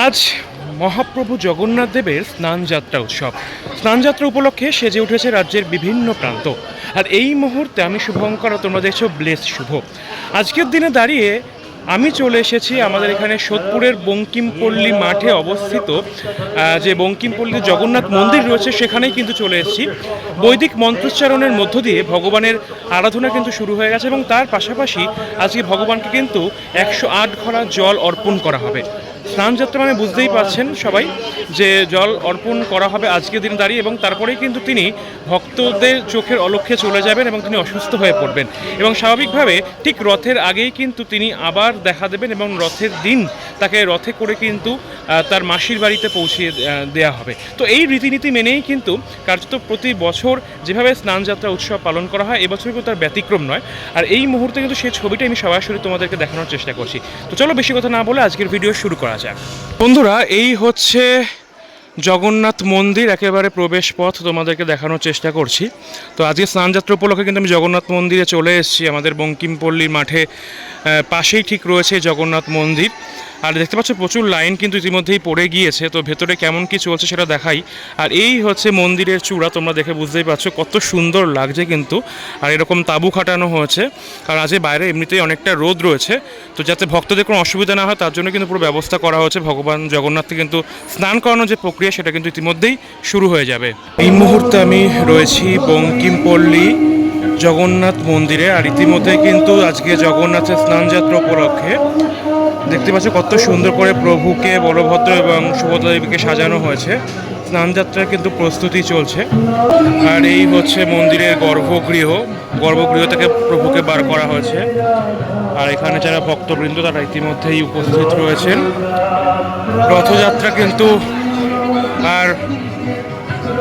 আজ মহাপ্রভু জগন্নাথ দেবের স্নানযাত্রা উৎসব। স্নানযাত্রা উপলক্ষে সেজে উঠেছে রাজ্যের বিভিন্ন প্রান্ত। আর এই মুহূর্তে আমি শুভঙ্কর, তোমরা দেখছো ব্লেস শুভ। আজকের দিনে দাঁড়িয়ে আমি চলে এসেছি আমাদের এখানে সোদপুরের বঙ্কিমপল্লী মাঠে অবস্থিত যে বঙ্কিমপল্লী জগন্নাথ মন্দির রয়েছে সেখানেই কিন্তু চলে এসেছি। বৈদিক মন্ত্রোচ্চারণের মধ্য দিয়ে ভগবানের আরাধনা কিন্তু শুরু হয়ে গেছে এবং তার পাশাপাশি আজকে ভগবানকে কিন্তু 108 ঘড়া জল অর্পণ করা হবে। স্নানযাত্রা মানে বুঝতেই পারছেন সবাই যে জল অর্পণ করা হবে আজকের দিনে দাঁড়িয়ে, এবং তারপরেই কিন্তু তিনি ভক্তদের চোখের অলক্ষ্যে চলে যাবেন এবং তিনি অসুস্থ হয়ে পড়বেন এবং স্বাভাবিকভাবে ঠিক রথের আগেই কিন্তু তিনি আবার দেখা দেবেন এবং রথের দিন তাকে রথে করে কিন্তু তার মাসির বাড়িতে পৌঁছিয়ে দেওয়া হবে। তো এই রীতিনীতি মেনেই কিন্তু কার্যত প্রতি বছর যেভাবে স্নানযাত্রা উৎসব পালন করা হয় এবছর কিন্তু তার ব্যতিক্রম নয়। আর এই মুহূর্তে কিন্তু সেই ছবিটা আমি সরাসরি তোমাদেরকে দেখানোর চেষ্টা করছি। তো চলো বেশি কথা না বলে আজকের ভিডিও শুরু করা যাক। বন্ধুরা, এই হচ্ছে জগন্নাথ মন্দির, একেবারে প্রবেশ পথ তোমাদেরকে দেখানোর চেষ্টা করছি। তো আজকে স্নানযাত্রা উপলক্ষে কিন্তু আমি জগন্নাথ মন্দিরে চলে এসেছি। আমাদের বঙ্কিমপল্লীর মাঠে পাশেই ঠিক রয়েছে জগন্নাথ মন্দির। আর দেখতে পাচ্ছ প্রচুর লাইন কিন্তু ইতিমধ্যেই পড়ে গিয়েছে। তো ভেতরে কেমন কি চলছে সেটা দেখাই। আর এই হচ্ছে মন্দিরের চূড়া, তোমরা দেখে বুঝতেই পারছো কত সুন্দর লাগছে কিন্তু। আর এরকম তাঁবু খাটানো হয়েছে, কারণ আজকে বাইরে এমনিতেই অনেকটা রোদ রয়েছে। তো যাতে ভক্তদের কোনো অসুবিধা না হয় তার জন্য কিন্তু পুরো ব্যবস্থা করা হয়েছে। ভগবান জগন্নাথকে কিন্তু স্নান করানোর যে প্রক্রিয়া সেটা কিন্তু ইতিমধ্যেই শুরু হয়ে যাবে। এই মুহূর্তে আমি রয়েছি বঙ্কিমপল্লী জগন্নাথ মন্দিরে। আর ইতিমধ্যে কিন্তু আজকে জগন্নাথের স্নানযাত্রা উপলক্ষে দেখতে পাচ্ছ কত সুন্দর করে প্রভুকে, বলভদ্র এবং সুভদ্রা দেবীকে সাজানো হয়েছে। স্নানযাত্রার কিন্তু প্রস্তুতি চলছে। আর এই হচ্ছে মন্দিরের গর্ভগৃহ থেকে প্রভুকে বার করা হয়েছে। আর এখানে যারা ভক্তবৃন্দ তারা ইতিমধ্যেই উপস্থিত রয়েছেন। রথযাত্রা কিন্তু আর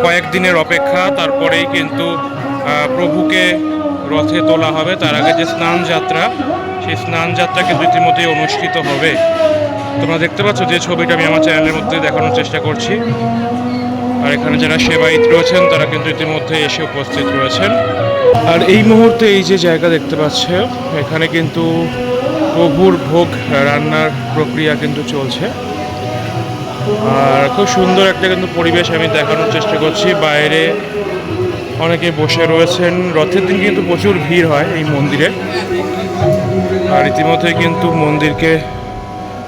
কয়েকদিনের অপেক্ষা, তারপরেই কিন্তু প্রভুকে রথে তোলা হবে। তার আগে যে স্নানযাত্রা, সেই স্নানযাত্রা কিন্তু ইতিমধ্যেই অনুষ্ঠিত হবে। তোমরা দেখতে পাচ্ছ যে ছবিটা আমি আমার চ্যানেলের মধ্যে দেখানোর চেষ্টা করছি। আর এখানে যারা সেবায়িত রয়েছেন তারা কিন্তু ইতিমধ্যে এসে উপস্থিত রয়েছেন। আর এই মুহূর্তে এই যে জায়গা দেখতে পাচ্ছ, এখানে কিন্তু প্রভুর ভোগ রান্নার প্রক্রিয়া কিন্তু চলছে। আর খুব সুন্দর একটা কিন্তু পরিবেশ আমি দেখানোর চেষ্টা করছি। বাইরে অনেকে বসে রয়েছেন। রথের দিন কিন্তু প্রচুর ভিড় হয় এই মন্দিরে। আর ইতিমধ্যে কিন্তু মন্দিরকে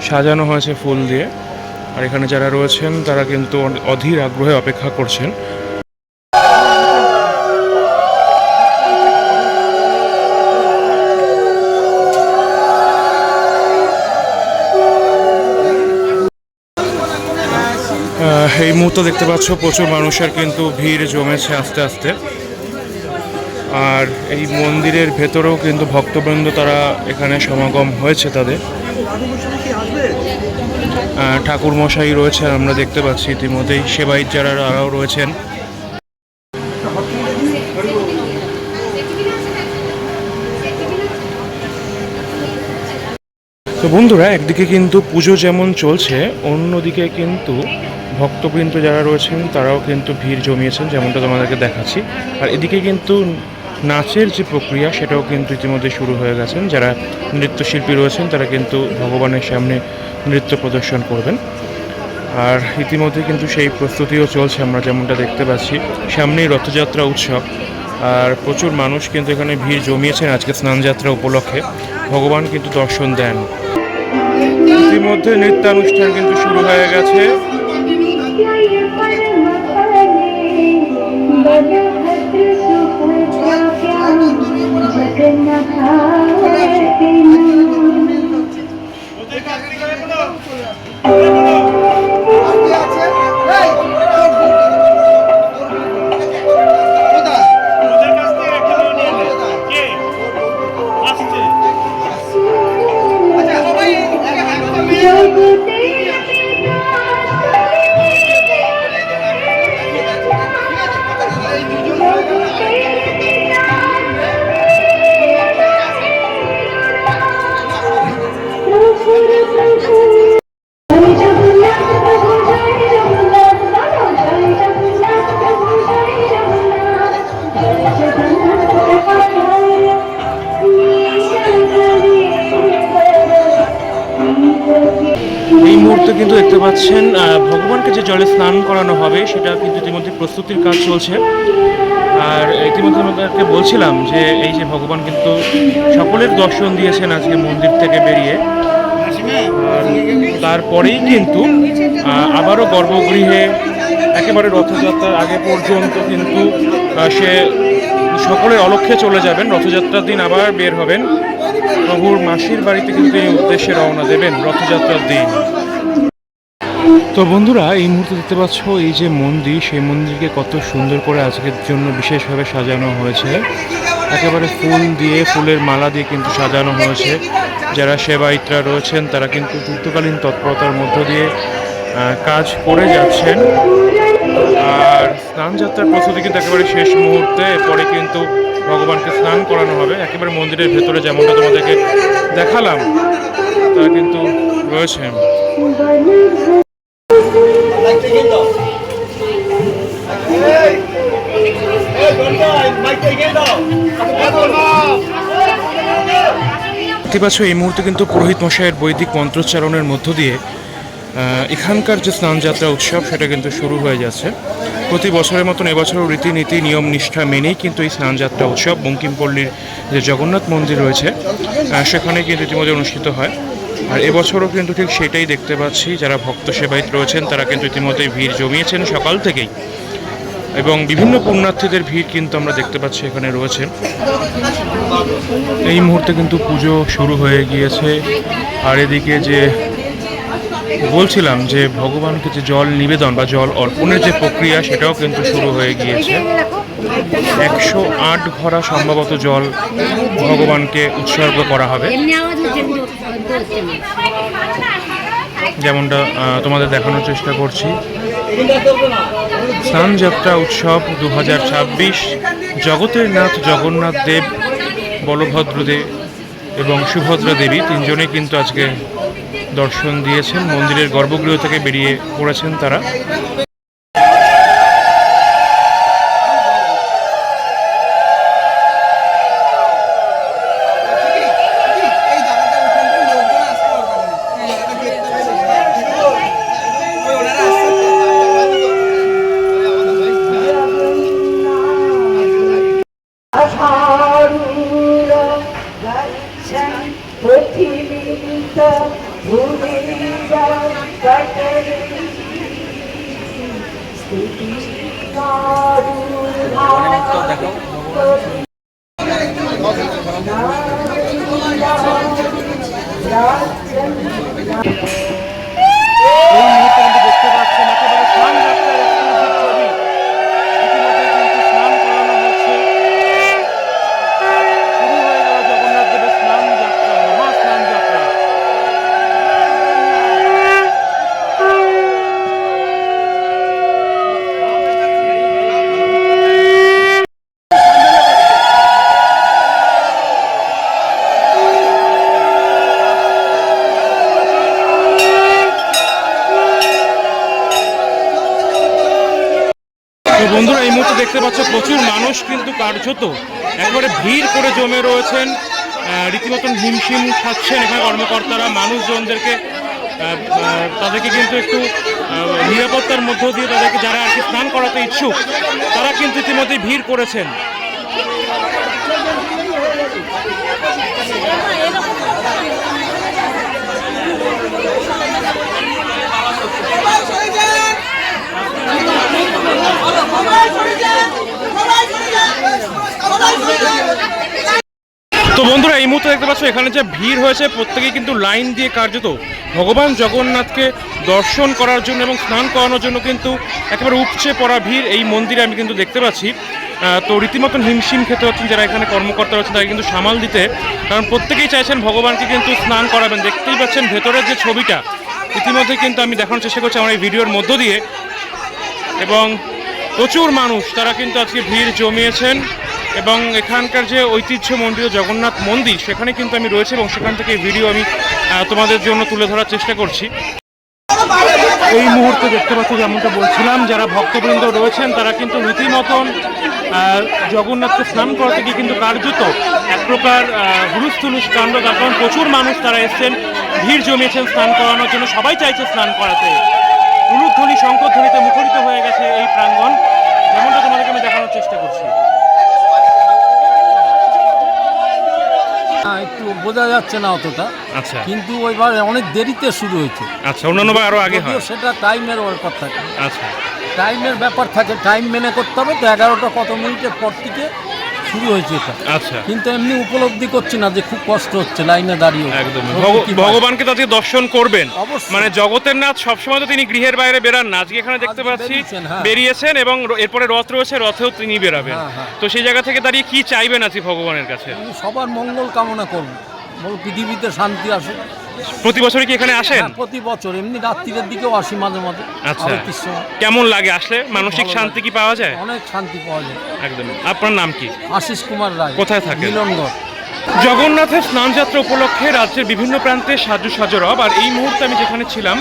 সাজানো হয়েছে ফুল দিয়ে। আর এখানে যারা রয়েছেন তারা কিন্তু অধীর আগ্রহে অপেক্ষা করছেন। এই মুহূর্তে দেখতে পাচ্ছ প্রচুর মানুষের কিন্তু ভিড় জমেছে আস্তে আস্তে। আর এই মন্দিরের ভেতরেও কিন্তু ভক্তবৃন্দ তারা এখানে সমাগম হয়েছে তাদের। ঠাকুর মশাই রয়েছে, আমরা দেখতে পাচ্ছি ইতিমধ্যেই সেবায়িত যারা তারাও রয়েছেন। তো বন্ধুরা, একদিকে কিন্তু পুজো যেমন চলছে, অন্যদিকে কিন্তু ভক্তবৃন্দ যারা রয়েছেন তারাও কিন্তু ভিড় জমিয়েছেন, যেমনটা তোমাদেরকে দেখাচ্ছি। আর এদিকে কিন্তু নাচের যে প্রক্রিয়া সেটাও কিন্তু ইতিমধ্যে শুরু হয়ে গেছেন। যারা নৃত্যশিল্পী রয়েছেন তারা কিন্তু ভগবানের সামনে নৃত্য প্রদর্শন করবেন। আর ইতিমধ্যে কিন্তু সেই প্রস্তুতিও চলছে, আমরা যেমনটা দেখতে পাচ্ছি। সামনেই রথযাত্রা উৎসব, আর প্রচুর মানুষ কিন্তু এখানে ভিড় জমিয়েছেন আজকে স্নানযাত্রা উপলক্ষে। ভগবান কিন্তু দর্শন দেন। ইতিমধ্যে নৃত্যানুষ্ঠান কিন্তু শুরু হয়ে গেছে। পাচ্ছেন ভগবানকে যে জলে স্নান করানো হবে সেটা কিন্তু ইতিমধ্যে প্রস্তুতির কাজ চলছে। আর ইতিমধ্যে আমাদেরকে বলছিলাম যে এই যে ভগবান কিন্তু সকলের দর্শন দিয়েছেন আজকে মন্দির থেকে বেরিয়ে। আর তারপরেই কিন্তু আবারও গর্ভগৃহে একেবারে রথযাত্রার আগে পর্যন্ত কিন্তু সে সকলের অলক্ষ্যে চলে যাবেন। রথযাত্রার দিন আবার বের হবেন, প্রভুর মাসির বাড়িতে কিন্তু এই উদ্দেশ্যে রওনা দেবেন রথযাত্রার দিন। তো বন্ধুরা, এই মুহূর্তে দেখতে পাচ্ছ এই যে মন্দির, সেই মন্দিরকে কত সুন্দর করে আজকের জন্য বিশেষভাবে সাজানো হয়েছে। একেবারে ফুল দিয়ে, ফুলের মালা দিয়ে কিন্তু সাজানো হয়েছে। যারা সেবায়িতরা রয়েছেন তারা কিন্তু যুদ্ধকালীন তৎপরতার মধ্য দিয়ে কাজ করে যাচ্ছেন। আর স্নানযাত্রার প্রস্তুতি কিন্তু একেবারে শেষ মুহূর্তে, এরপরে কিন্তু ভগবানকে স্নান করানো হবে। একেবারে মন্দিরের ভেতরে যেমনটা তোমাদেরকে দেখালাম তারা কিন্তু রয়েছেন। দেখতে পাচ্ছ এই মুহূর্তে কিন্তু পুরোহিত মশাইয়ের বৈদিক মন্ত্রোচ্চারণের মধ্য দিয়ে এখানকার যে স্নানযাত্রা উৎসব সেটা কিন্তু শুরু হয়ে যাচ্ছে। প্রতি বছরের মতন এবছরও রীতিনীতি নিয়ম নিষ্ঠা মেনেই কিন্তু এই স্নানযাত্রা উৎসব বঙ্কিমপল্লীর যে জগন্নাথ মন্দির রয়েছে সেখানে কিন্তু ইতিমধ্যে অনুষ্ঠিত হয়। আর এবছরও কিন্তু ঠিক সেটাই দেখতে পাচ্ছি। যারা ভক্ত সেবায়িত রয়েছেন তারা কিন্তু ইতিমধ্যে ভিড় জমিয়েছেন সকাল থেকেই, এবং বিভিন্ন পুণ্যার্থীদের ভিড় কিন্তু আমরা দেখতে পাচ্ছি এখানে রয়েছে। এই মুহূর্তে কিন্তু পুজো শুরু হয়ে গিয়েছে। আর এদিকে যে বলছিলাম যে ভগবানকে যে জল নিবেদন বা জল অর্পণের যে প্রক্রিয়া সেটাও কিন্তু শুরু হয়ে গিয়েছে। 108 ঘড়া সম্ভবত জল ভগবানকে উৎসর্গ করা হবে, যেমনটা তোমাদের দেখানোর চেষ্টা করছি। স্নানযাত্রা উৎসব 2026, জগতের নাথ জগন্নাথ দেব, বলভদ্র দেব এবং সুভদ্রা দেবী তিনজনেই কিন্তু আজকে দর্শন দিয়েছেন। মন্দিরের গর্ভগৃহ থেকে বেরিয়ে পড়েছেন তারা। বন্ধুরা, এই মুহূর্তে দেখতে পাচ্ছ প্রচুর মানুষ কিন্তু কার্যত একবারে ভিড় করে জমে রয়েছেন। রীতিমতন হিমশিম খাচ্ছেন এখানে কর্মকর্তারা মানুষজনদেরকে। তাদেরকে কিন্তু একটু নিরাপত্তার মধ্য দিয়ে তাদেরকে, যারা আর কি স্নান করাতে ইচ্ছুক তারা কিন্তু ইতিমধ্যে ভিড় করেছেন। তো বন্ধুরা, এই মুহূর্তে দেখতে পাচ্ছ এখানে যে ভিড় হয়েছে প্রত্যেকেই কিন্তু লাইন দিয়ে কার্যত ভগবান জগন্নাথকে দর্শন করার জন্য এবং স্নান করানোর জন্য কিন্তু একেবারে উপচে পড়া ভিড় এই মন্দিরে আমি কিন্তু দেখতে পাচ্ছি। তো রীতিমতন হিমশিম খেতে হচ্ছেন যারা এখানে কর্মকর্তা রয়েছেন তারা কিন্তু সামাল দিতে, কারণ প্রত্যেকেই চাইছেন ভগবানকে কিন্তু স্নান করাবেন। দেখতেই পাচ্ছেন ভেতরের যে ছবিটা ইতিমধ্যে কিন্তু আমি দেখানোর চেষ্টা করছি আমার এই ভিডিওর মধ্য দিয়ে, এবং প্রচুর মানুষ তারা কিন্তু আজকে ভিড় জমিয়েছেন। এবং এখানকার যে ঐতিহ্যমণ্ডিত জগন্নাথ মন্দির সেখানে কিন্তু আমি রয়েছে এবং সেখান থেকে ভিডিও আমি তোমাদের জন্য তুলে ধরার চেষ্টা করছি। এই মুহূর্তে দেখতে পাচ্ছি যেমনটা বলছিলাম, যারা ভক্তবৃন্দ রয়েছেন তারা কিন্তু রীতিমতন জগন্নাথকে স্নান করাতে গিয়ে কিন্তু কার্যত এক প্রকার হুলুস্থুলুস কাণ্ড, তার কারণ প্রচুর মানুষ তারা এসছেন, ভিড় জমিয়েছেন স্নান করানোর জন্য, সবাই চাইছে স্নান করাতে। উলুধ্বনি শঙ্খধ্বনিতে মুখরিত হয়ে গেছে এই প্রাঙ্গণ, যেমনটা তোমাদেরকে আমি দেখানোর চেষ্টা করছি। একটু বোঝা যাচ্ছে না অতটা, আচ্ছা কিন্তু ওইবার অনেক দেরিতে শুরু হয়েছে। আচ্ছা, অন্যান্যবার আরো আগে হয়। সেটা টাইমের ব্যাপার থাকে, আচ্ছা টাইমের ব্যাপার থাকে, টাইম মেনে করতে হবে। তো 11টা কত মিনিটের পর থেকে শুরু হয়েছে এটা, আচ্ছা, কিন্তু এমনি উপলব্ধি করছি না যে খুব কষ্ট হচ্ছে লাইনে দাঁড়িয়ে। একদম ভগবানকে তো আজকে দর্শন করবেন, অবশ্যই। মানে জগতের নাথ সবসময় তো তিনি গৃহের বাইরে বেরান না, আজকে এখানে দেখতে পাচ্ছি বেরিয়েছেন এবং এরপরে রথ রয়েছে, রথেও তিনি বেরাবেন। তো সেই জায়গা থেকে দাঁড়িয়ে কি চাইবেন আজকে ভগবানের কাছে? সবার মঙ্গল কামনা করুন, পৃথিবীতে শান্তি আসুক। প্রতি বছরই কি এখানে আসেন? প্রতি বছর, এমনি রাত্রির দিকেও আসি মাঝে মাঝে। আচ্ছা, কেমন লাগে আসলে? মানসিক শান্তি কি পাওয়া যায়? অনেক শান্তি পাওয়া যায়। একদম। আপনার নাম কি? আশিস কুমার রায়। কোথায় থাকেন? মিলনগড়। জগন্নাথের স্নানযাত্রা উপলক্ষে রাজ্যের বিভিন্ন প্রান্তে সাজু সাজরব। আর এই মুহূর্তে আমি যেখানে ছিলাম,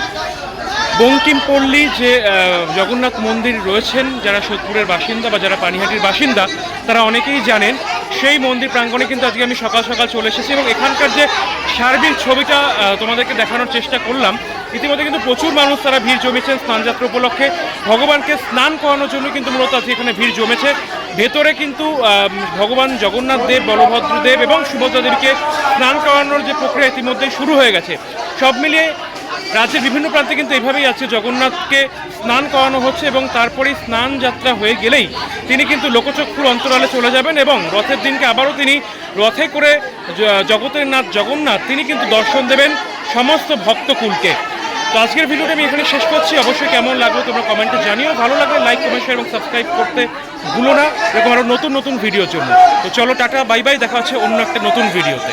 বঙ্কিমপল্লী যে জগন্নাথ মন্দির রয়েছেন, যারা সোদপুরের বাসিন্দা বা যারা পানিহাটির বাসিন্দা তারা অনেকেই জানেন, সেই মন্দির প্রাঙ্গণে কিন্তু আজকে আমি সকাল সকাল চলে এসেছি এবং এখানকার যে সার্বিক ছবিটা তোমাদেরকে দেখানোর চেষ্টা করলাম। ইতিমধ্যে কিন্তু প্রচুর মানুষ তারা ভিড় জমেছেন স্নানযাত্রা উপলক্ষে, ভগবানকে স্নান করানোর জন্য কিন্তু মূলত আজকে এখানে ভিড় জমেছে। ভেতরে কিন্তু ভগবান জগন্নাথ দেব, বলভদ্র দেব এবং সুভদ্রা দেবীকে স্নান করানোর যে প্রক্রিয়া ইতিমধ্যেই শুরু হয়ে গেছে। সব মিলিয়ে রাজ্যের বিভিন্ন প্রান্তে কিন্তু এইভাবেই আছে, জগন্নাথকে স্নান করানো হচ্ছে এবং তারপরেই স্নান যাত্রা হয়ে গেলেই তিনি কিন্তু লোকচক্ষুর অন্তরালে চলে যাবেন এবং রথের দিনকে আবারও তিনি রথে করে জগতের নাথ জগন্নাথ তিনি কিন্তু দর্শন দেবেন সমস্ত ভক্তকুলকে। তো আজকের ভিডিওটা আমি এখানে শেষ করছি। অবশ্যই কেমন লাগলো তোমরা কমেন্টে জানিও, ভালো লাগলে লাইক কমেন্ট শেয়ার এবং সাবস্ক্রাইব করতে ভুলো না, এরকম আরও নতুন নতুন ভিডিওর জন্য। তো চলো টাটা, বাই বাই, দেখা হচ্ছে অন্য একটা নতুন ভিডিওতে।